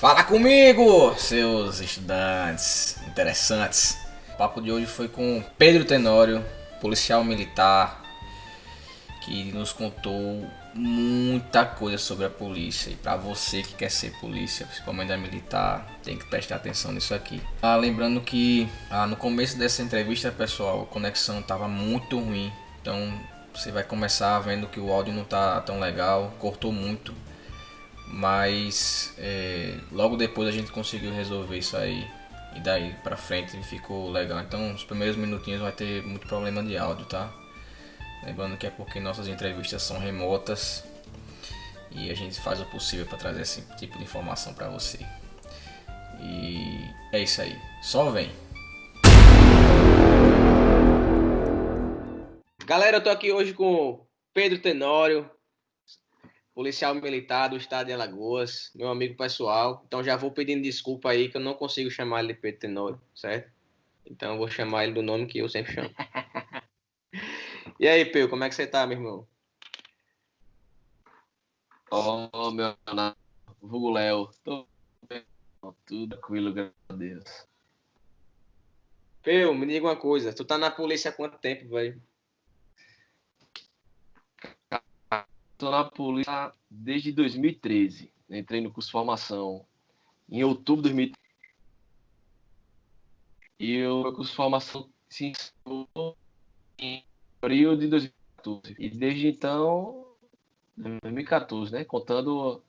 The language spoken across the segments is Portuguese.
Fala comigo, seus estudantes interessantes. O papo de hoje foi com Pedro Tenório, policial militar, que nos contou muita coisa sobre a polícia. E para você que quer ser polícia, principalmente a militar, tem que prestar atenção nisso aqui. Lembrando que no começo dessa entrevista, pessoal, a conexão estava muito ruim. Então você vai começar vendo que o áudio não tá tão legal, cortou muito. Mas logo depois a gente conseguiu resolver isso aí. E daí pra frente ficou legal. Então os primeiros minutinhos vai ter muito problema de áudio, tá? Lembrando que é porque nossas entrevistas são remotas e a gente faz o possível para trazer esse tipo de informação para você. E é isso aí. Só vem. Galera, eu tô aqui hoje com Pedro Tenório, policial militar do estado de Alagoas, meu amigo pessoal. Então já vou pedindo desculpa aí que eu não consigo chamar ele de Pedro Tenório, certo? Então eu vou chamar ele do nome que eu sempre chamo. E aí, Pedro, como é que você tá, meu irmão? Ó, meu canal, vulgo Léo. Tô bem, tudo tranquilo, graças a Deus. Pedro, me diga uma coisa, tu tá na polícia há quanto tempo, velho? Tô na polícia desde 2013. Entrei no curso de formação em outubro de 2013. E o meu curso de formação se encerrou em abril de 2014. E desde então, 2014, né? Contando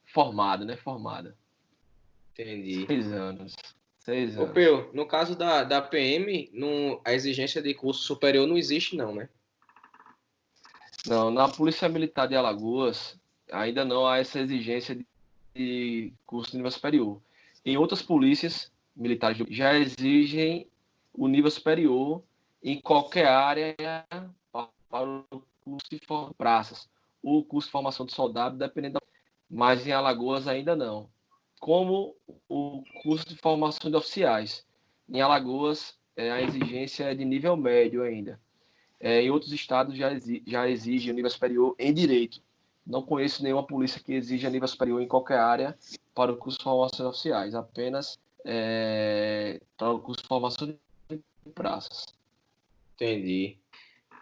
formado, né? Formada. Entendi. 6 anos. 6 anos. Pedro, no caso da PM, a exigência de curso superior não existe não, né? Não, na Polícia Militar de Alagoas, ainda não há essa exigência de curso de nível superior. Em outras polícias militares já exigem o nível superior em qualquer área para o curso de praças, o curso de formação de soldado, dependendo da... Mas em Alagoas ainda não. Como o curso de formação de oficiais. Em Alagoas, a exigência é de nível médio ainda. Em outros estados já exige nível superior em direito. Não conheço nenhuma polícia que exija nível superior em qualquer área para o curso de formação de oficiais, apenas para o curso de formação de praças. Entendi.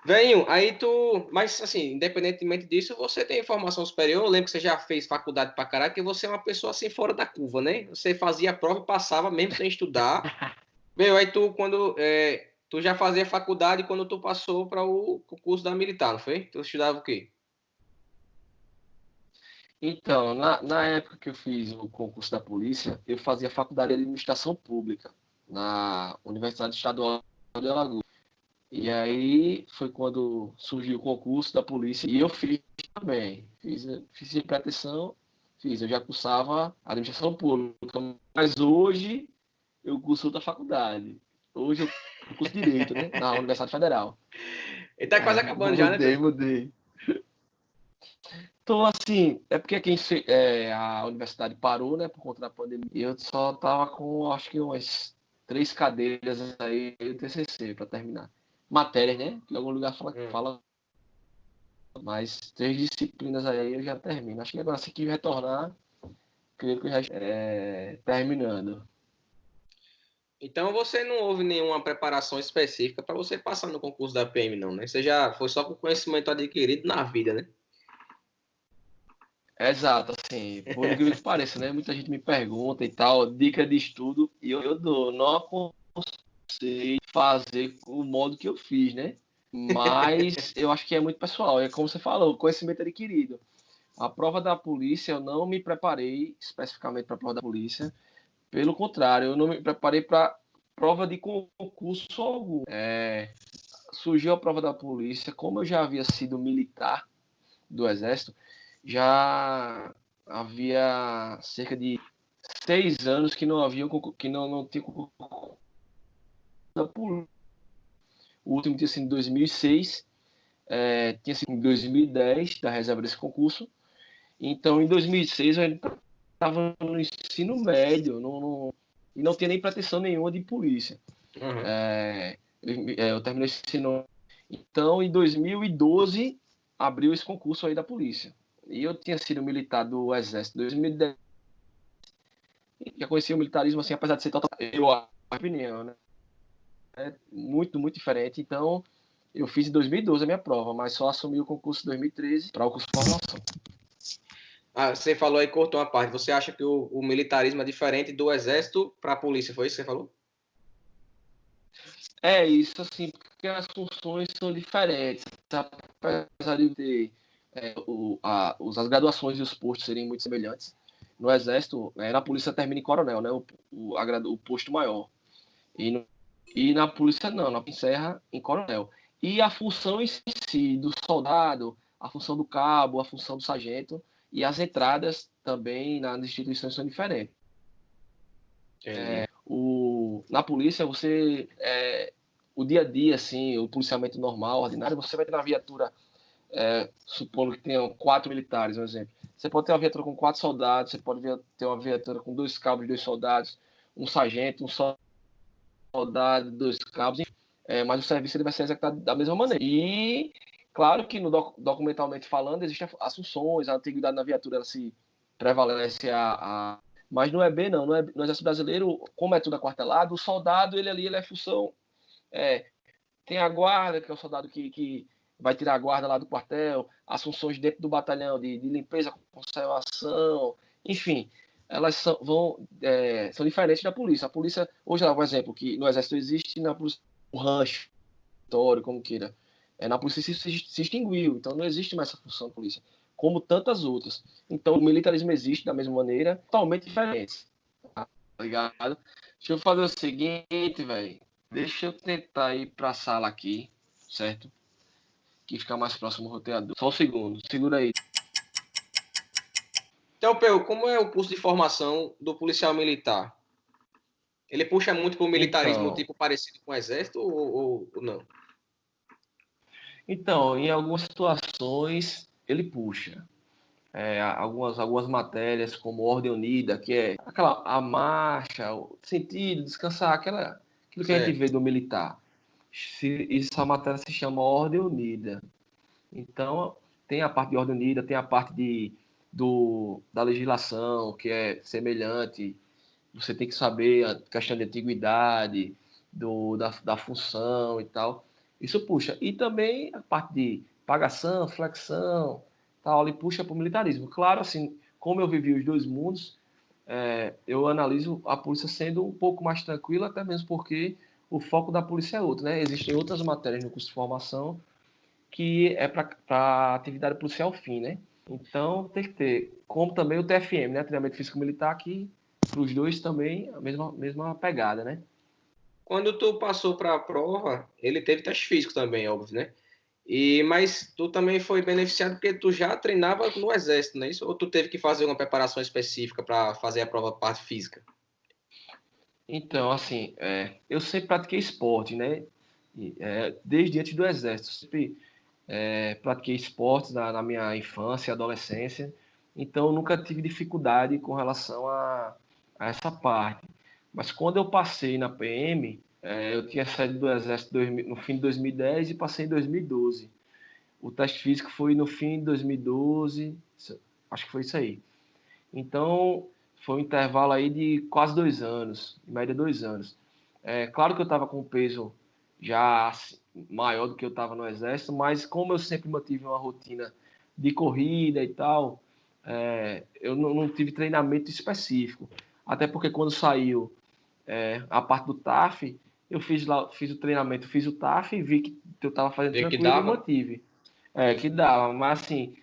Venho, aí tu. Mas assim, independentemente disso, você tem formação superior. Eu lembro que você já fez faculdade pra caralho, que você é uma pessoa assim fora da curva, né? Você fazia a prova e passava mesmo sem estudar. Meu, aí tu, quando. Tu já fazia faculdade quando tu passou para o curso da militar, não foi? Tu estudava o quê? Então, na época que eu fiz o concurso da polícia, eu fazia faculdade de administração pública na Universidade Estadual de Alagoas. E aí foi quando surgiu o concurso da polícia e eu fiz também. Fiz sem pretensão, fiz. Eu já cursava administração pública, mas hoje eu curso outra faculdade. Hoje eu curso direito, né? Na Universidade Federal. Ele tá quase acabando já, né, Mudei, Pedro? mudei. Então, assim, é porque aqui a universidade parou, né, por conta da pandemia. E eu só tava com, acho que umas 3 cadeiras aí do TCC para terminar. Matérias, né? Que em algum lugar fala, mas 3 disciplinas aí eu já termino. Acho que agora se que retornar, creio que eu já terminando. Então você não houve nenhuma preparação específica para você passar no concurso da PM, não, né? Você já foi só com conhecimento adquirido na vida, né? Exato, assim, por incrível que pareça, né? Muita gente me pergunta e tal, dica de estudo, e eu dou. Não aconselho fazer o modo que eu fiz, né? Mas eu acho que é muito pessoal. É como você falou, conhecimento adquirido. A prova da polícia, eu não me preparei especificamente para a prova da polícia. Pelo contrário, eu não me preparei para prova de concurso algum. Surgiu a prova da polícia, como eu já havia sido militar do Exército, já havia cerca de 6 anos que não havia que não tinha concurso da polícia. O último tinha sido em 2006, tinha sido em 2010 da reserva desse concurso. Então, em 2006 eu ainda estava no ensino médio, e não tinha nem pretensão nenhuma de polícia. Uhum. Eu terminei esse ensino. Então, em 2012, abriu esse concurso aí da polícia. E eu tinha sido militar do Exército em 2010. Já conheci o militarismo, assim, apesar de ser total, eu acho, opinião, né? É muito, muito diferente. Então, eu fiz em 2012 a minha prova, mas só assumi o concurso em 2013 para o curso de formação. Ah, você falou aí, cortou uma parte. Você acha que o militarismo é diferente do exército para a polícia? Foi isso que você falou? É isso, assim, porque as funções são diferentes. Apesar de ter as graduações e os postos serem muito semelhantes, no Exército, na Polícia termina em coronel, né? O posto maior. E, no, e na Polícia não, na Polícia encerra em coronel. E a função em si, do soldado, a função do cabo, a função do sargento, e as entradas também nas instituições são diferentes. Na polícia, o dia a dia, assim, o policiamento normal, ordinário, você vai ter na viatura, supondo que tenham 4 militares, um exemplo. Você pode ter uma viatura com 4 soldados, você pode ter uma viatura com 2 cabos, 2 soldados, um sargento, um soldado, 2 cabos, enfim. Mas o serviço ele vai ser executado da mesma maneira. E, claro que documentalmente falando, existem as funções, a antiguidade na viatura ela se prevalece mas no EB não, no Exército Brasileiro, como é tudo aquartelado, o soldado, ele é função, tem a guarda, que é o soldado que vai tirar a guarda lá do quartel, as funções dentro do batalhão de limpeza, conservação, enfim, elas são diferentes da polícia. A polícia, hoje, por exemplo, que no Exército existe, na polícia, o rancho, como queira, na polícia se extinguiu, então não existe mais essa função da polícia, como tantas outras. Então o militarismo existe da mesma maneira, totalmente diferente. Tá ligado? Deixa eu fazer o seguinte, velho. Deixa eu tentar ir pra sala aqui, certo? Que fica mais próximo do roteador. Só um segundo, segura aí. Então, Peu, como é o curso de formação do policial militar? Ele puxa muito para o militarismo Então, tipo parecido com o exército ou não? então, em algumas situações ele puxa. Algumas matérias como Ordem Unida, que é a marcha, o sentido, descansar, aquilo que a gente Certo. vê do militar. Essa matéria se chama Ordem Unida. Então, tem a parte de Ordem Unida, tem a parte da legislação, que é semelhante. Você tem que saber a questão de antiguidade, da função e tal. Isso puxa. E também a parte de pagação, flexão, tal, ele puxa para o militarismo. Claro, assim, como eu vivi os dois mundos, eu analiso a polícia sendo um pouco mais tranquila, até mesmo porque o foco da polícia é outro, né? Existem outras matérias no curso de formação que é para atividade policial fim, né? Então tem que ter, como também o TFM, né? Treinamento Físico Militar, que para os dois também a mesma pegada, né? Quando tu passou para a prova, ele teve teste físico também, óbvio, né? Mas tu também foi beneficiado porque tu já treinava no exército, não é isso? Ou tu teve que fazer uma preparação específica para fazer a prova parte física? Então, assim, eu sempre pratiquei esporte, né? Desde antes do exército, sempre pratiquei esportes na minha infância e adolescência, então nunca tive dificuldade com relação a essa parte. Mas quando eu passei na PM, eu tinha saído do exército no fim de 2010 e passei em 2012. O teste físico foi no fim de 2012, acho que foi isso aí. Então, foi um intervalo aí de quase 2 anos, em média 2 anos. Claro que eu estava com um peso já maior do que eu estava no exército, mas como eu sempre mantive uma rotina de corrida e tal, eu não tive treinamento específico. Até porque quando saiu a parte do TAF, eu fiz o treinamento, fiz o TAF e vi que eu estava fazendo Vê que tranquilo e dava, né? mantive. Que dava, mas assim,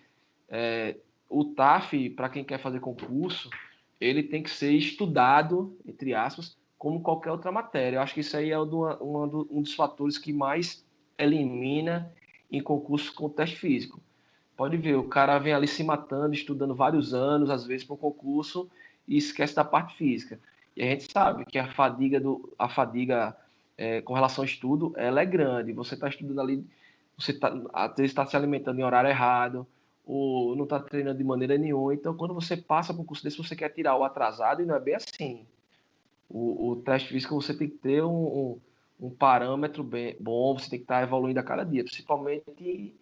o TAF, para quem quer fazer concurso, ele tem que ser estudado, entre aspas, como qualquer outra matéria. Eu acho que isso aí é um dos fatores que mais elimina em concurso com teste físico. Pode ver, o cara vem ali se matando, estudando vários anos, às vezes, para um concurso, e esquece da parte física. E a gente sabe que a fadiga com relação ao estudo, ela é grande. Você está estudando ali, às vezes está se alimentando em horário errado, ou não está treinando de maneira nenhuma. Então, quando você passa para um curso desse, você quer tirar o atrasado, e não é bem assim. O teste físico, você tem que ter um parâmetro bem bom, você tem que estar evoluindo a cada dia, principalmente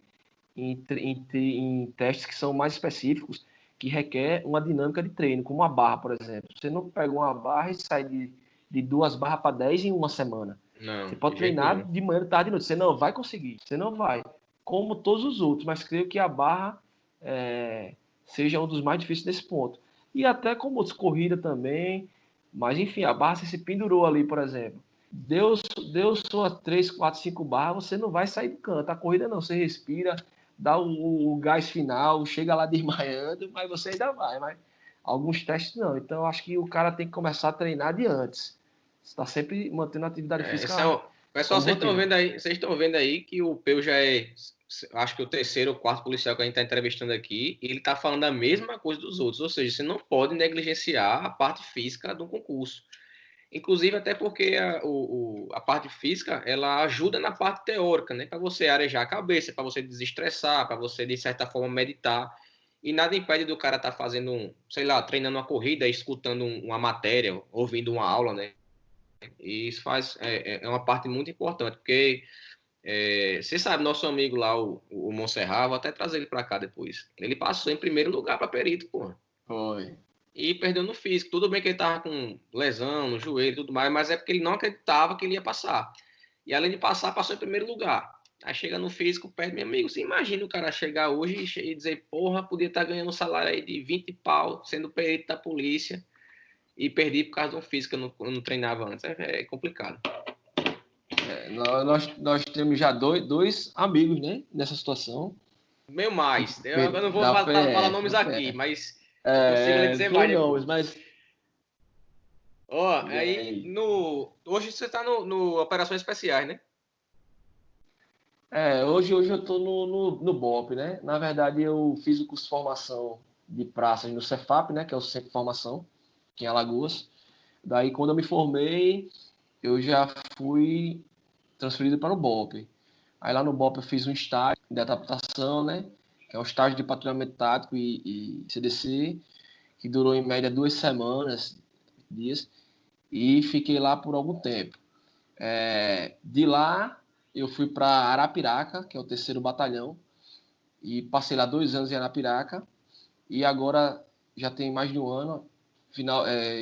em testes que são mais específicos que requer uma dinâmica de treino, como a barra, por exemplo. Você não pega uma barra e sai de 2 barras para 10 em uma semana. Não, Você pode de jeito treinar nenhum. de manhã, de tarde e de noite. Você não vai conseguir, você não vai. Como todos os outros, mas creio que a barra seja um dos mais difíceis nesse ponto. E até como outros, corrida também. Mas enfim, a barra você se pendurou ali, por exemplo. Deu suas 3, 4, 5 barras, você não vai sair do canto. A corrida não, você respira, dá o gás final, chega lá desmaiando, mas você ainda vai. Mas alguns testes não. Então eu acho que o cara tem que começar a treinar de antes. Você está sempre mantendo a atividade física Pessoal, como rotina. vocês estão vendo aí que o Peu já é, acho que o terceiro ou quarto policial que a gente está entrevistando aqui, e ele está falando a mesma coisa dos outros, ou seja, você não pode negligenciar a parte física do concurso. Inclusive até porque a parte física, ela ajuda na parte teórica, né? Para você arejar a cabeça, para você desestressar, para você, de certa forma, meditar. E nada impede do cara estar fazendo, sei lá, treinando uma corrida, escutando uma matéria, ouvindo uma aula, né? E isso é uma parte muito importante, porque você sabe, nosso amigo lá, o Monserrat, vou até trazer ele para cá depois. Ele passou em primeiro lugar para perito, pô. Foi. E perdeu no físico. Tudo bem que ele tava com lesão no joelho e tudo mais, mas é porque ele não acreditava que ele ia passar. E além de passar, passou em primeiro lugar. Aí chega no físico, perde, meu amigo. Você imagina o cara chegar hoje e dizer, porra, podia estar ganhando um salário aí de 20 pau, sendo perito da polícia, e perdi por causa de um físico que eu não treinava antes. É complicado. Nós temos já dois amigos, né, nessa situação. Meio mais. Eu não vou Da falar nomes PF, da aqui, PF. mas eu consigo lhe dizer Por mais nomes, depois. mas. Ó, E aí aí? hoje você tá no Operações Especiais, né? Hoje eu tô no BOP, né? Na verdade, eu fiz o curso de formação de praças no Cefap, né? Que é o Centro de Formação, aqui em Alagoas. Daí, quando eu me formei, eu já fui transferido para o BOP. Aí lá no BOP eu fiz um estágio de adaptação, né? Que é um estágio de patrulhamento tático e CDC, que durou em média 2 semanas, dias, e fiquei lá por algum tempo. De lá eu fui para Arapiraca, que é o 3º Batalhão, e passei lá 2 anos em Arapiraca, e agora já tem mais de um ano,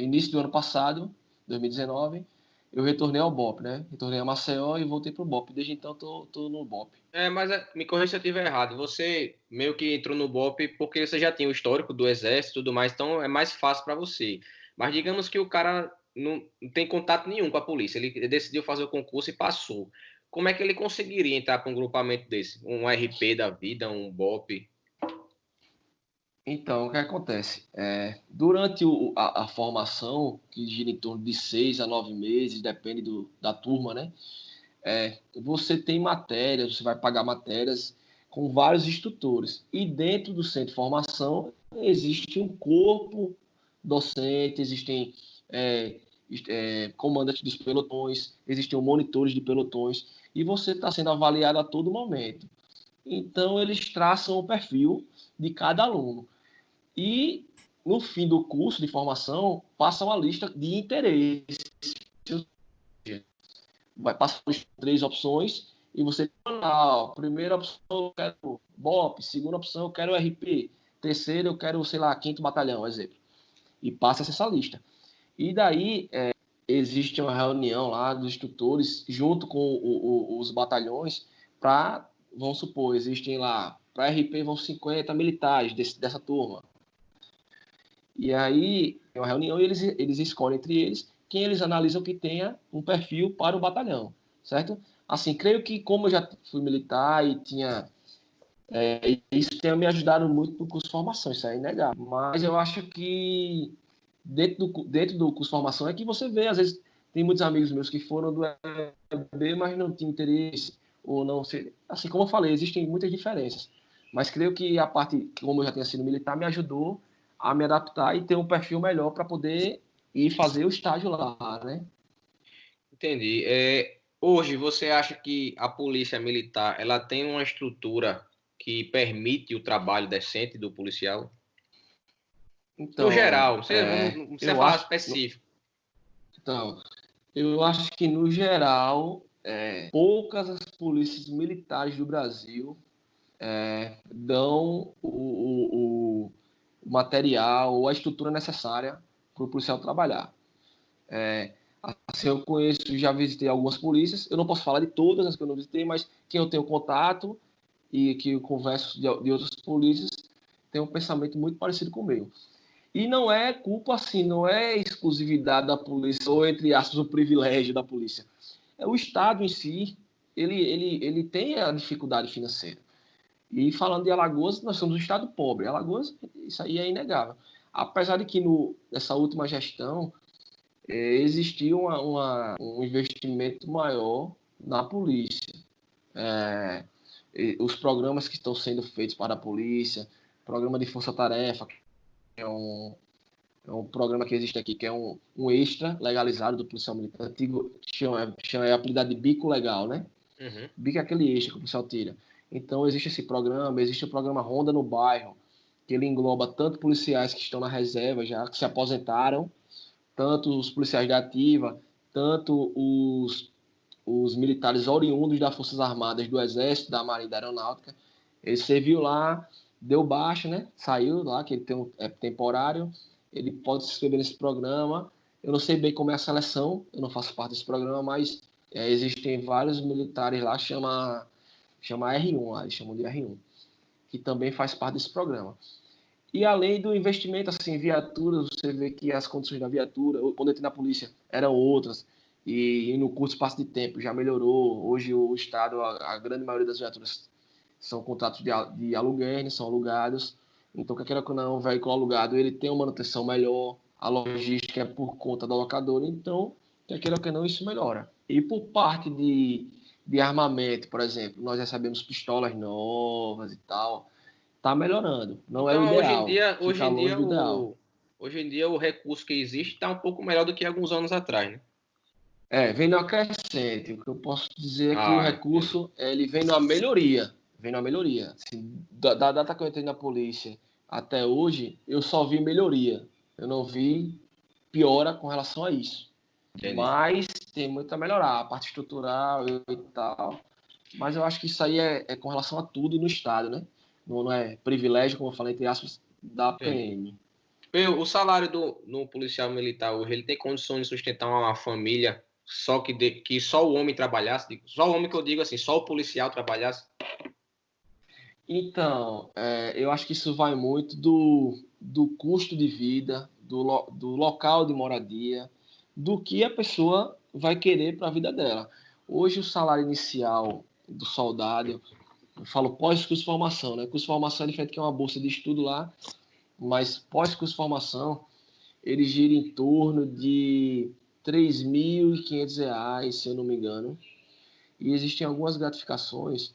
início do ano passado, 2019, eu retornei ao BOP, né? Retornei a Maceió e voltei pro BOP. Desde então tô no BOP. Mas me corrija se eu estiver errado. Você meio que entrou no BOP porque você já tinha o histórico do Exército e tudo mais, então é mais fácil para você. Mas digamos que o cara não tem contato nenhum com a polícia, ele decidiu fazer o concurso e passou. Como é que ele conseguiria entrar para um grupamento desse? Um RP da vida, um BOP? Então, o que acontece? Durante a formação, que gira em torno de 6 a 9 meses, depende da turma, né? Você tem matérias, você vai pagar matérias com vários instrutores. E dentro do centro de formação existe um corpo docente, existem comandantes dos pelotões, existem monitores de pelotões, e você está sendo avaliado a todo momento. Então, eles traçam o perfil de cada aluno. E, no fim do curso de formação, passa uma lista de interesse. Vai passar 3 opções e você, primeira opção eu quero BOP, segunda opção eu quero RP, terceira eu quero, sei lá, 5º Batalhão, exemplo. E passa essa lista. E daí existe uma reunião lá dos instrutores junto com os batalhões para, vamos supor, existem lá, para RP vão 50 militares dessa turma. E aí, é uma reunião e eles escolhem entre eles quem eles analisam que tenha um perfil para o batalhão, certo? Assim, creio que como eu já fui militar e tinha... isso tem me ajudado muito no curso de formação, isso é inegável. Mas eu acho que dentro do curso de formação é que você vê, às vezes, tem muitos amigos meus que foram do EB, mas não tinham interesse, ou não sei... Assim, como eu falei, existem muitas diferenças. Mas creio que a parte, como eu já tinha sido militar, me ajudou a me adaptar e ter um perfil melhor para poder ir fazer o estágio lá, né? Entendi. Hoje, você acha que a polícia militar ela tem uma estrutura que permite o trabalho decente do policial? No Então, geral, você não precisa eu falar acho, específico. então, eu acho que no geral, poucas as polícias militares do Brasil dão o material ou a estrutura necessária para o policial trabalhar. Assim, eu conheço, já visitei algumas polícias, eu não posso falar de todas as que eu não visitei, mas quem eu tenho contato e que eu converso de outras polícias tem um pensamento muito parecido com o meu. E não é culpa, assim, não é exclusividade da polícia, ou entre aspas, o privilégio da polícia. O Estado em si, ele tem a dificuldade financeira. E falando de Alagoas, nós somos um Estado pobre. Alagoas, isso aí é inegável. Apesar de que nessa última gestão existiu um investimento maior na polícia. Os programas que estão sendo feitos para a polícia, programa de força-tarefa, que é um programa que existe aqui, que é um extra legalizado do policial militar, antigo, chama apelidado de bico legal, né? Uhum. Bico é aquele extra que o policial tira. Então existe esse programa, existe o programa Ronda no Bairro, que ele engloba tanto policiais que estão na reserva já, que se aposentaram, tanto os policiais da ativa, tanto os militares oriundos das Forças Armadas, do Exército, da Marinha e da Aeronáutica. Ele serviu lá, deu baixa, né? Saiu lá, que ele é temporário, ele pode se inscrever nesse programa. Eu não sei bem como é a seleção, eu não faço parte desse programa, mas existem vários militares lá, chama R1, lá, eles chamam de R1, que também faz parte desse programa. E além do investimento assim, em viaturas, você vê que as condições da viatura, quando eu entrei na polícia, eram outras, e no curto espaço de tempo já melhorou. Hoje o Estado, a grande maioria das viaturas são contratos de aluguel, né, são alugados. Então, quer queira que não, o veículo alugado ele tem uma manutenção melhor, a logística é por conta da locadora, então, quer queira que não, isso melhora. E por parte de armamento, por exemplo, nós recebemos pistolas novas e tal, tá melhorando. Não é o Então, ideal, fica longe do ideal. hoje em dia o recurso que existe está um pouco melhor do que alguns anos atrás, né? Vem numa crescente. O que eu posso dizer é que o Entendi. recurso ele vem numa melhoria. Vem numa melhoria. Assim, da data que eu entrei na polícia até hoje, eu só vi melhoria. Eu não vi piora com relação a isso. Entendi. Mas tem muito a melhorar, a parte estrutural e tal. Mas eu acho que isso aí é com relação a tudo no Estado, né? Não é privilégio, como eu falei, entre aspas, da Entendi. PM. O salário no policial militar hoje, ele tem condições de sustentar uma família só que só o homem trabalhasse? Só o homem que eu digo assim, só o policial trabalhasse? Então, eu acho que isso vai muito do custo de vida, do local de moradia, do que a pessoa vai querer para a vida dela. Hoje, o salário inicial do soldado, eu falo pós-curso de formação, né? Curso de formação é diferente que é uma bolsa de estudo lá, mas pós-curso de formação, ele gira em torno de R$ 3.500, se eu não me engano. E existem algumas gratificações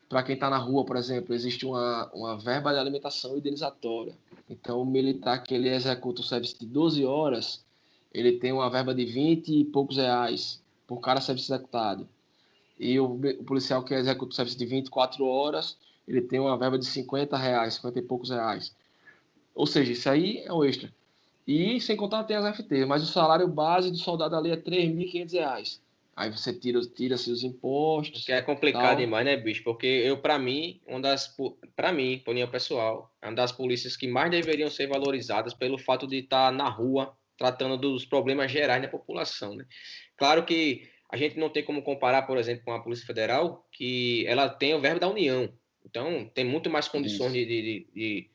para quem está na rua, por exemplo, existe uma verba de alimentação indenizatória. Então, o militar que ele executa o serviço de 12 horas, ele tem uma verba de 20 e poucos reais por cada serviço executado. E o policial que executa o serviço de 24 horas, ele tem uma verba de 50 reais, 50 e poucos reais. Ou seja, isso aí é o extra. E sem contar tem as FT, mas o salário base do soldado ali é R$ 3.500. Aí você tira seus O que impostos, é complicado tal. demais, né, bicho? Porque para mim, para mim, opinião pessoal, é uma das polícias que mais deveriam ser valorizadas pelo fato de estar na rua tratando dos problemas gerais da população, né? Claro que a gente não tem como comparar, por exemplo, com a Polícia Federal, que ela tem o verbo da União. Então, tem muito mais condições Isso.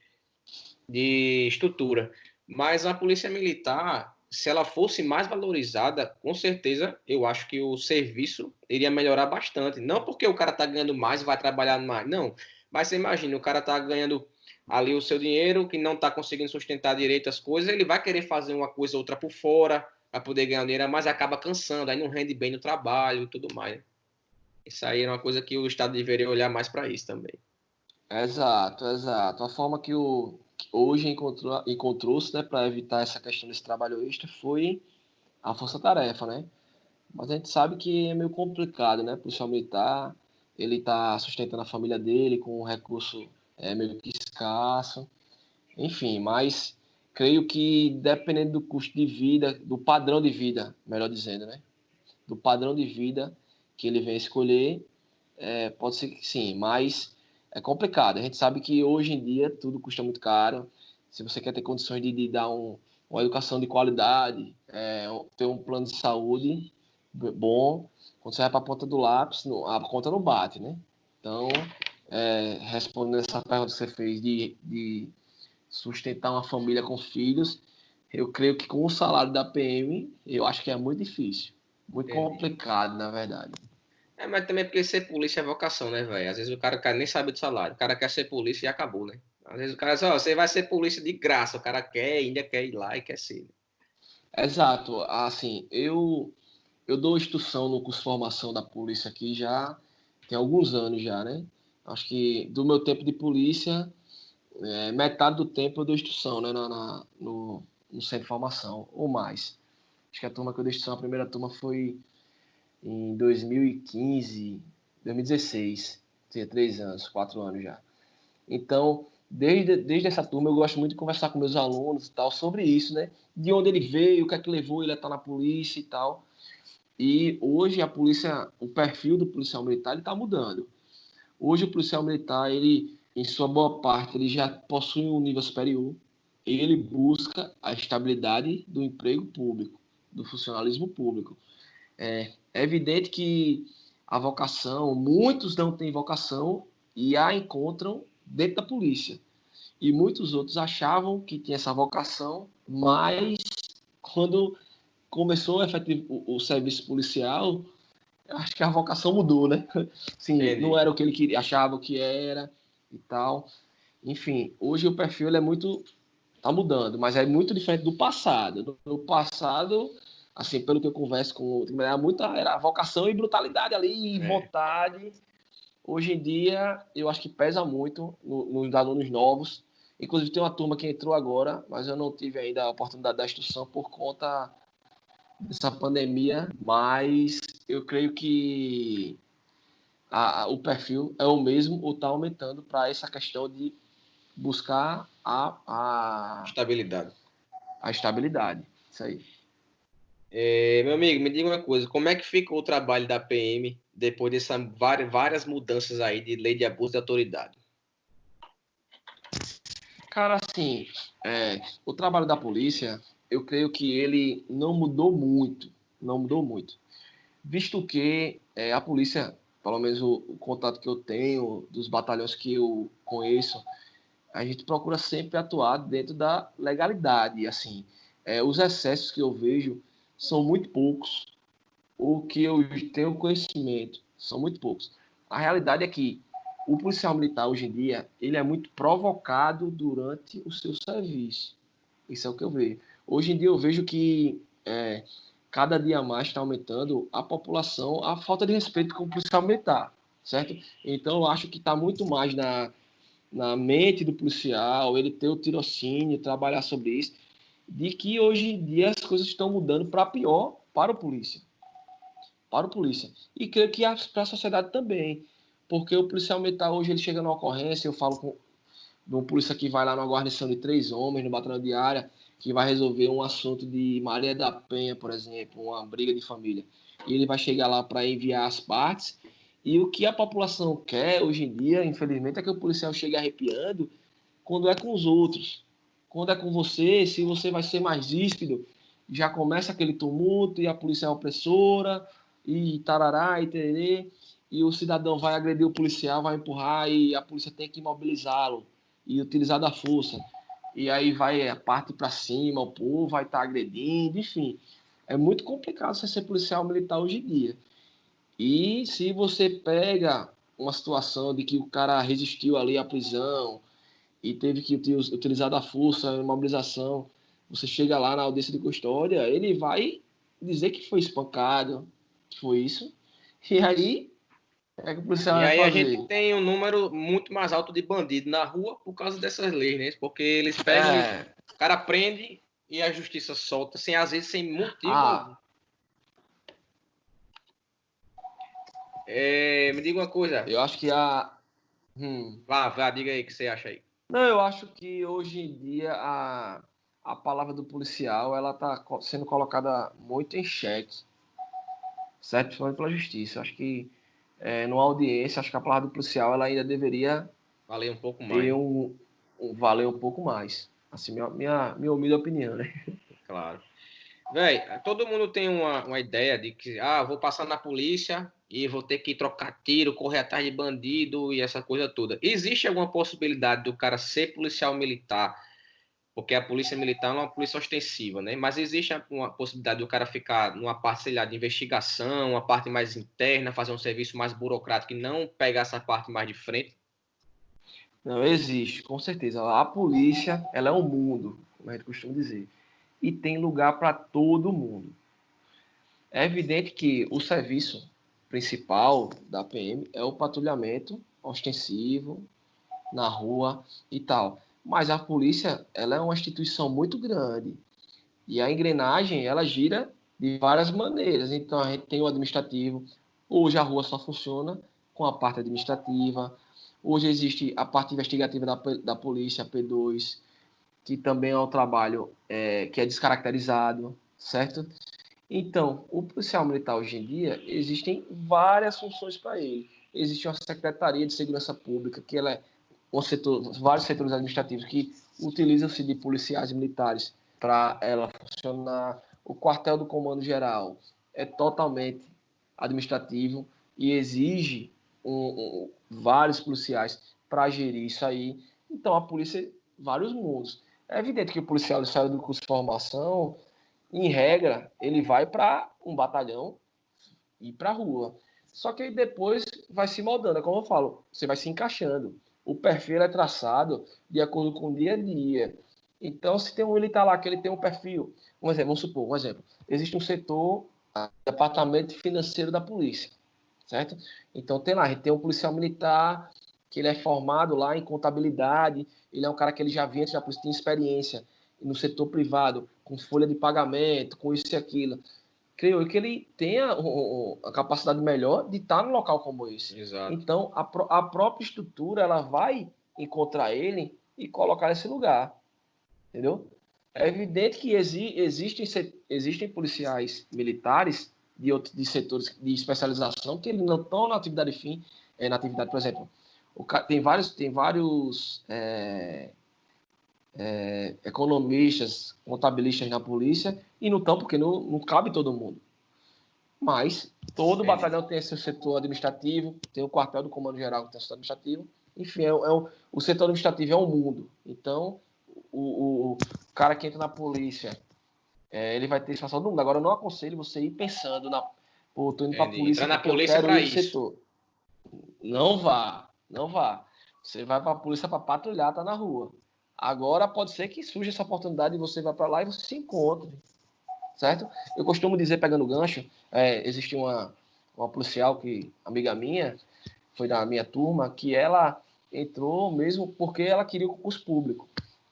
de estrutura. Mas a polícia militar, se ela fosse mais valorizada, com certeza eu acho que o serviço iria melhorar bastante. Não porque o cara está ganhando mais e vai trabalhar mais, não. Mas você imagina, o cara está ganhando ali o seu dinheiro, que não está conseguindo sustentar direito as coisas, ele vai querer fazer uma coisa ou outra por fora para poder ganhar dinheiro, mas acaba cansando, aí não rende bem no trabalho e tudo mais. Né? Isso aí é uma coisa que o Estado deveria olhar mais para isso também. Exato, exato. A forma que hoje encontrou-se, né, para evitar essa questão desse trabalho extra foi a força-tarefa, né? Mas a gente sabe que é meio complicado, né? O policial militar, ele está sustentando a família dele com um recurso meio que escasso. Enfim, mas creio que dependendo do custo de vida, do padrão de vida, melhor dizendo, né? Do padrão de vida que ele vem escolher, pode ser que sim, mas é complicado. A gente sabe que hoje em dia tudo custa muito caro. se você quer ter condições de dar uma educação de qualidade, ter um plano de saúde bom, quando você vai para a ponta do lápis, a conta não bate, né? Então, respondendo essa pergunta que você fez de sustentar uma família com filhos, eu creio que com o salário da PM, eu acho que é muito difícil. Muito complicado, na verdade. Mas também porque ser polícia é vocação, né, velho? Às vezes o cara nem sabe do salário. O cara quer ser polícia e acabou, né? Às vezes o cara diz, você vai ser polícia de graça. O cara ainda quer ir lá e quer ser. Exato. Assim, eu dou instrução no curso de formação da polícia aqui já tem alguns anos já, né? Acho que do meu tempo de polícia, metade do tempo eu dou instrução, né? No centro de formação, ou mais. Acho que a turma que eu dei instrução, a primeira turma foi em 2015, 2016. Tinha 3 anos, 4 anos já. Então, desde essa turma, eu gosto muito de conversar com meus alunos e tal sobre isso, né? De onde ele veio, o que é que levou ele a estar na polícia e tal. E hoje a polícia, o perfil do policial militar está mudando. Hoje o policial militar, ele, em sua boa parte, ele já possui um nível superior. Ele busca a estabilidade do emprego público, do funcionalismo público. É evidente que a vocação, muitos não têm vocação e a encontram dentro da polícia. E muitos outros achavam que tinha essa vocação, mas quando começou o serviço policial, acho que a vocação mudou, né? Sim, não era o que ele queria, achava que era e tal. Enfim, hoje o perfil ele tá mudando, mas é muito diferente do passado. No passado, assim, pelo que eu converso com era vocação e brutalidade ali, vontade. Hoje em dia, eu acho que pesa muito nos alunos novos. Inclusive, tem uma turma que entrou agora, mas eu não tive ainda a oportunidade da instrução por conta dessa pandemia. Mas eu creio que o perfil é o mesmo ou está aumentando para essa questão de buscar Estabilidade. a estabilidade. Isso aí. Meu amigo, me diga uma coisa, como é que ficou o trabalho da PM depois dessas várias mudanças aí de lei de abuso de autoridade? Cara, assim, o trabalho da polícia, eu creio que ele não mudou muito, visto que a polícia, pelo menos o contato que eu tenho, dos batalhões que eu conheço, a gente procura sempre atuar dentro da legalidade, assim, os excessos que eu vejo são muito poucos, o que eu tenho conhecimento são muito poucos. A realidade é que o policial militar hoje em dia ele é muito provocado durante o seu serviço. Isso é o que eu vejo. Hoje em dia eu vejo que cada dia mais está aumentando a população, a falta de respeito com o policial militar, certo? Então eu acho que está muito mais na mente do policial, ele ter o tirocínio, trabalhar sobre isso, de que hoje em dia as coisas estão mudando para pior para o polícia. E creio que para a sociedade também, porque o policial militar hoje ele chega na ocorrência, eu falo com um polícia que vai lá numa guarnição de 3 homens, no batalhão de área, que vai resolver um assunto de Maria da Penha, por exemplo, uma briga de família. E ele vai chegar lá para enviar as partes, e o que a população quer hoje em dia, infelizmente, é que o policial chegue arrepiando quando é com os outros. Quando é com você, se você vai ser mais ríspido, já começa aquele tumulto e a polícia é opressora, e tarará, e tererê, e o cidadão vai agredir o policial, vai empurrar e a polícia tem que imobilizá-lo e utilizar da força. E aí vai a parte para cima, o povo vai estar agredindo, enfim. É muito complicado você ser policial militar hoje em dia. E se você pega uma situação de que o cara resistiu ali à prisão e teve que utilizar da força, a imobilização, você chega lá na audiência de custódia, ele vai dizer que foi espancado, que foi isso. E aí, é que o policial E vai aí a gente fazer? tem um número muito mais alto de bandido na rua por causa dessas leis, né? Porque eles pegam, o cara prende e a justiça solta, às vezes sem motivo algum. Me diga uma coisa. Eu acho que Vá, diga aí o que você acha aí. Não, eu acho que hoje em dia a palavra do policial ela está sendo colocada muito em xeque, certo? Principalmente pela justiça. Eu acho que numa audiência, acho que a palavra do policial ela ainda deveria Falei um pouco mais. ter valer um pouco mais. Assim, minha humilde opinião, né? Claro. Véi, todo mundo tem uma ideia de que, vou passar na polícia e vou ter que trocar tiro, correr atrás de bandido e essa coisa toda. Existe alguma possibilidade do cara ser policial militar? Porque a polícia militar não é uma polícia ostensiva, né? Mas existe uma possibilidade do cara ficar numa parte, sei lá, de investigação, uma parte mais interna, fazer um serviço mais burocrático e não pegar essa parte mais de frente? Não, existe, com certeza. A polícia, ela é um mundo, como a gente costuma dizer. E tem lugar para todo mundo. É evidente que o serviço principal da PM é o patrulhamento ostensivo na rua e tal. Mas a polícia, ela é uma instituição muito grande. E a engrenagem, ela gira de várias maneiras. Então, a gente tem o administrativo. Hoje a rua só funciona com a parte administrativa. Hoje existe a parte investigativa da polícia, P2, que também é um trabalho que é descaracterizado, certo? Então, o policial militar hoje em dia, existem várias funções para ele. Existe uma Secretaria de Segurança Pública, que ela é vários setores administrativos que utilizam-se de policiais militares para ela funcionar. O quartel do Comando Geral é totalmente administrativo e exige vários policiais para gerir isso aí. Então, a polícia, vários mundos. É evidente que o policial saiu do curso de formação, em regra, ele vai para um batalhão e para a rua. Só que aí depois vai se moldando, é como eu falo, você vai se encaixando. O perfil é traçado de acordo com o dia a dia. Então, se tem um militar lá que ele tem um perfil, vamos supor, um exemplo, existe um setor, departamento financeiro da polícia, certo? Então tem lá, a gente tem um policial militar que ele é formado lá em contabilidade, ele é um cara que ele já vinha, já tem experiência no setor privado, com folha de pagamento, com isso e aquilo. Creio que ele tenha a capacidade melhor de estar num local como esse. Exato. Então, a própria estrutura, ela vai encontrar ele e colocar nesse lugar. Entendeu? É evidente que existem policiais militares de setores de especialização que eles não estão na atividade fim, na atividade, por exemplo, tem vários economistas, contabilistas na polícia e não estão porque não cabe todo mundo. Mas todo batalhão tem seu setor administrativo, tem o quartel do Comando Geral que tem o setor administrativo. Enfim, o setor administrativo é um mundo. Então, o cara que entra na polícia, ele vai ter situação do mundo. Agora, eu não aconselho você ir pensando tô indo pra polícia. Entrar na polícia para isso. Setor. Não vá. Você vai pra polícia para patrulhar, tá na rua. Agora, pode ser que surja essa oportunidade e você vai para lá e você se encontre. Certo? Eu costumo dizer, pegando gancho, existe uma policial amiga minha, foi da minha turma, que ela entrou mesmo porque ela queria o concurso público.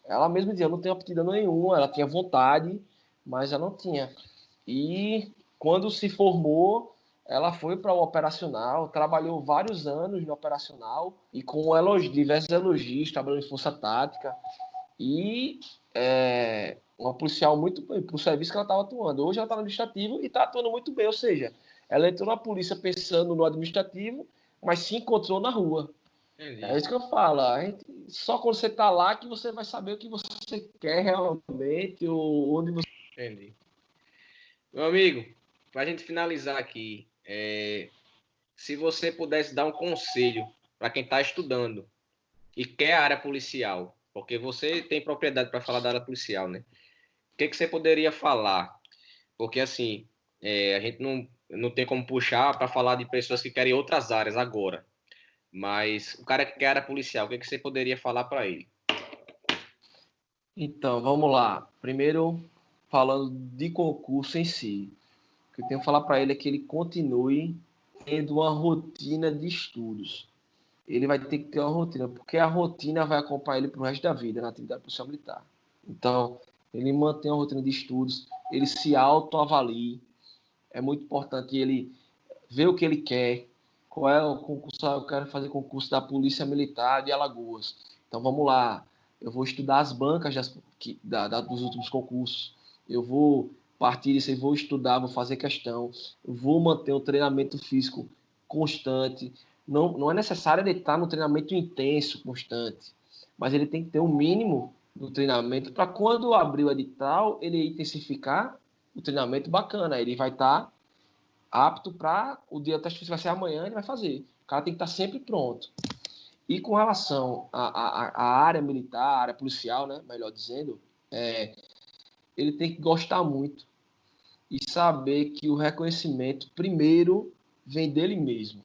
Ela mesma dizia, eu não tenho aptidão nenhuma, ela tinha vontade, mas ela não tinha. E quando se formou, ela foi para o operacional, trabalhou vários anos no operacional e com diversos elogios, trabalhou em força tática e uma policial muito bem, para o serviço que ela estava atuando. Hoje ela está no administrativo e está atuando muito bem, ou seja, ela entrou na polícia pensando no administrativo, mas se encontrou na rua. Entendi. É isso que eu falo. Só quando você está lá que você vai saber o que você quer realmente, ou onde você... Entendi. Meu amigo, para a gente finalizar aqui, se você pudesse dar um conselho para quem está estudando e quer a área policial, porque você tem propriedade para falar da área policial, né? O que você poderia falar? Porque, assim, a gente não tem como puxar para falar de pessoas que querem outras áreas agora. Mas o cara que quer área policial, o que você poderia falar para ele? Então, vamos lá. Primeiro, falando de concurso em si. O que eu tenho que falar para ele é que ele continue tendo uma rotina de estudos. Ele vai ter que ter uma rotina, porque a rotina vai acompanhar ele para o resto da vida na atividade policial militar. Então, ele mantém uma rotina de estudos, ele se autoavalie. É muito importante ele ver o que ele quer. Qual é o concurso? Eu quero fazer concurso da Polícia Militar de Alagoas. Então, vamos lá. Eu vou estudar as bancas dos últimos concursos. Eu vou partir disso, eu vou estudar, vou fazer questão. Eu vou manter um treinamento físico constante. Não é necessário ele estar no treinamento intenso, constante. Mas ele tem que ter um mínimo do treinamento para quando abrir o edital, ele intensificar o treinamento bacana. Ele vai estar apto para o dia do teste físico, vai ser amanhã, ele vai fazer. O cara tem que estar sempre pronto. E com relação à área militar, à área policial, né, melhor dizendo, ele tem que gostar muito e saber que o reconhecimento primeiro vem dele mesmo.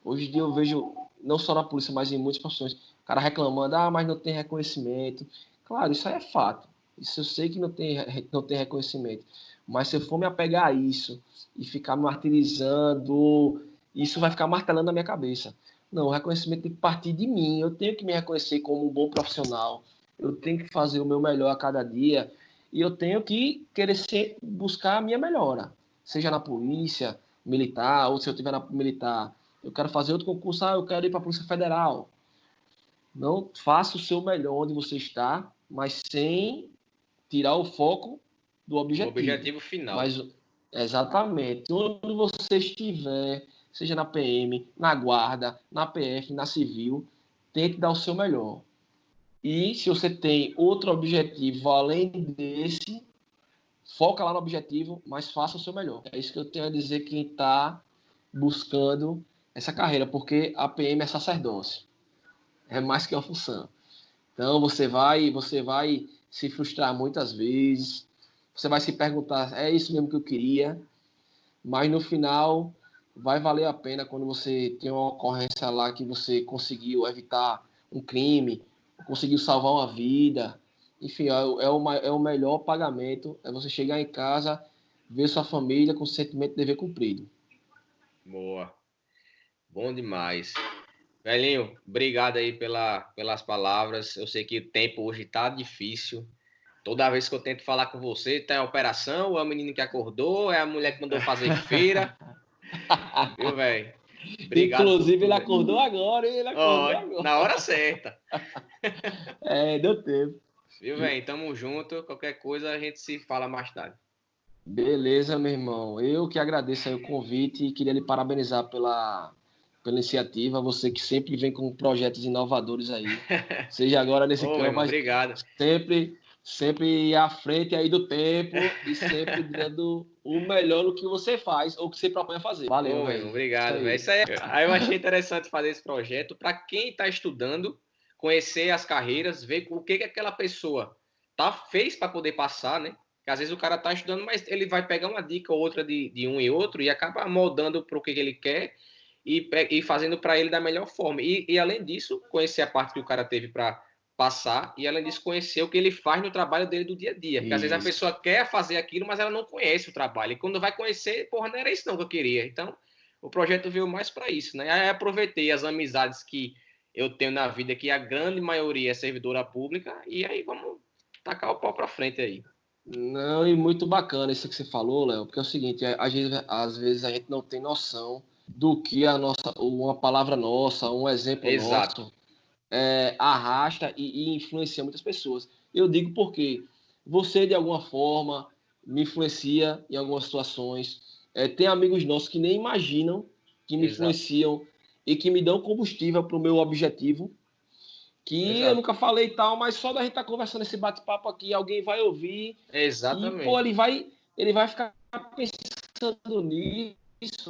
Hoje em dia eu vejo, não só na polícia, mas em muitas profissões, o cara reclamando, mas não tem reconhecimento. Claro, isso aí é fato. Isso eu sei que não tem reconhecimento. Mas se eu for me apegar a isso e ficar me martirizando, isso vai ficar martelando na minha cabeça. Não, o reconhecimento tem que partir de mim. Eu tenho que me reconhecer como um bom profissional. Eu tenho que fazer o meu melhor a cada dia. E eu tenho que querer buscar a minha melhora. Seja na polícia militar, ou se eu estiver na militar, eu quero fazer outro concurso, eu quero ir para a Polícia Federal. Não faça o seu melhor onde você está, mas sem tirar o foco do objetivo. O objetivo final. Mas, exatamente. Onde você estiver, seja na PM, na Guarda, na PF, na Civil, tente dar o seu melhor. E se você tem outro objetivo além desse, foca lá no objetivo, mas faça o seu melhor. É isso que eu tenho a dizer quem está buscando essa carreira, porque a PM é sacerdócio. É mais que uma função. Então você vai se frustrar muitas vezes, você vai se perguntar, é isso mesmo que eu queria? Mas no final vai valer a pena quando você tem uma ocorrência lá que você conseguiu evitar um crime, conseguiu salvar uma vida. Enfim, é o melhor pagamento, é você chegar em casa, ver sua família com o sentimento de dever cumprido. Boa. Bom demais. Velhinho, obrigado aí pelas palavras. Eu sei que o tempo hoje tá difícil. Toda vez que eu tento falar com você, tá em operação, ou é o menino que acordou, é a mulher que mandou fazer feira. Viu, velho? Inclusive, ele acordou agora, hein? Ele acordou agora. Na hora certa. Deu tempo. Viu, velho? Tamo junto. Qualquer coisa a gente se fala mais tarde. Beleza, meu irmão. Eu que agradeço aí o convite e queria lhe parabenizar pela iniciativa. Você que sempre vem com projetos inovadores aí. Seja agora nesse campo, mas obrigado. sempre à frente aí do tempo e sempre dando o melhor no que você faz ou que você propõe a fazer. Valeu, velho. Obrigado, velho. Isso aí. Aí eu achei interessante fazer esse projeto para quem está estudando, conhecer as carreiras, ver o que aquela pessoa fez para poder passar, né? Porque às vezes o cara está estudando, mas ele vai pegar uma dica ou outra de um e outro e acaba moldando para o que ele quer e fazendo para ele da melhor forma. E além disso, conhecer a parte que o cara teve para passar e além disso conhecer o que ele faz no trabalho dele do dia a dia. Porque às vezes a pessoa quer fazer aquilo, mas ela não conhece o trabalho. E quando vai conhecer, porra, não era isso não que eu queria. Então, o projeto veio mais para isso, né? Aí aproveitei as amizades que eu tenho na vida, que a grande maioria é servidora pública, e aí vamos tacar o pau para frente aí. Não, e muito bacana isso que você falou, Léo, porque é o seguinte, às vezes a gente não tem noção do que uma palavra nossa, um exemplo nosso arrasta e influencia muitas pessoas. Eu digo porque você, de alguma forma, me influencia em algumas situações. Tem amigos nossos que nem imaginam que me influenciam e que me dão combustível para o meu objetivo, que eu nunca falei e tal, mas só da gente estar conversando esse bate-papo aqui, alguém vai ouvir. Exatamente. E, pô, ele vai ficar pensando nisso,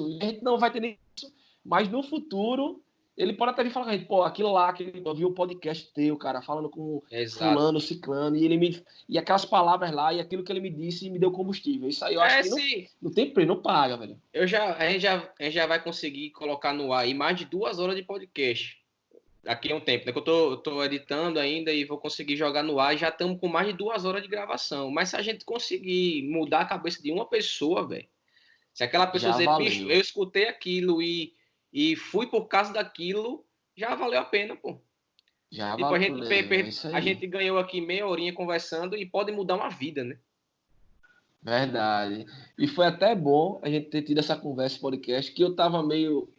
e a gente não vai ter nem isso, mas no futuro ele pode até vir falar com a gente, pô, aquilo lá, que eu vi um podcast teu, cara, falando com fulano, ciclano, e aquelas palavras lá, e aquilo que ele me disse me deu combustível. Isso aí eu acho que não tem preço, não paga, velho. A gente já vai conseguir colocar no ar aí mais de 2 horas de podcast. Daqui a um tempo, né? Que eu tô editando ainda e vou conseguir jogar no ar, e já estamos com mais de 2 horas de gravação. Mas se a gente conseguir mudar a cabeça de uma pessoa, velho, se aquela pessoa dizer, bicho, eu escutei aquilo e fui por causa daquilo, já valeu a pena, pô. Já tipo, a gente ganhou aqui meia horinha conversando e pode mudar uma vida, né? Verdade. E foi até bom a gente ter tido essa conversa, podcast, que eu tava meio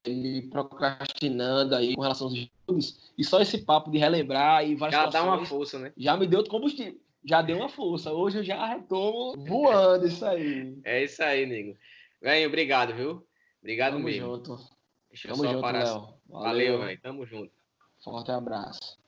me procrastinando aí com relação aos estudos, e só esse papo de relembrar e várias situações, dá uma força, né? Já me deu outro combustível. Já deu uma força. Hoje eu já retomo voando isso aí. É isso aí, nego. Velho, obrigado, viu? Obrigado mesmo. Tamo junto, Léo. Valeu, velho. Tamo junto. Forte abraço.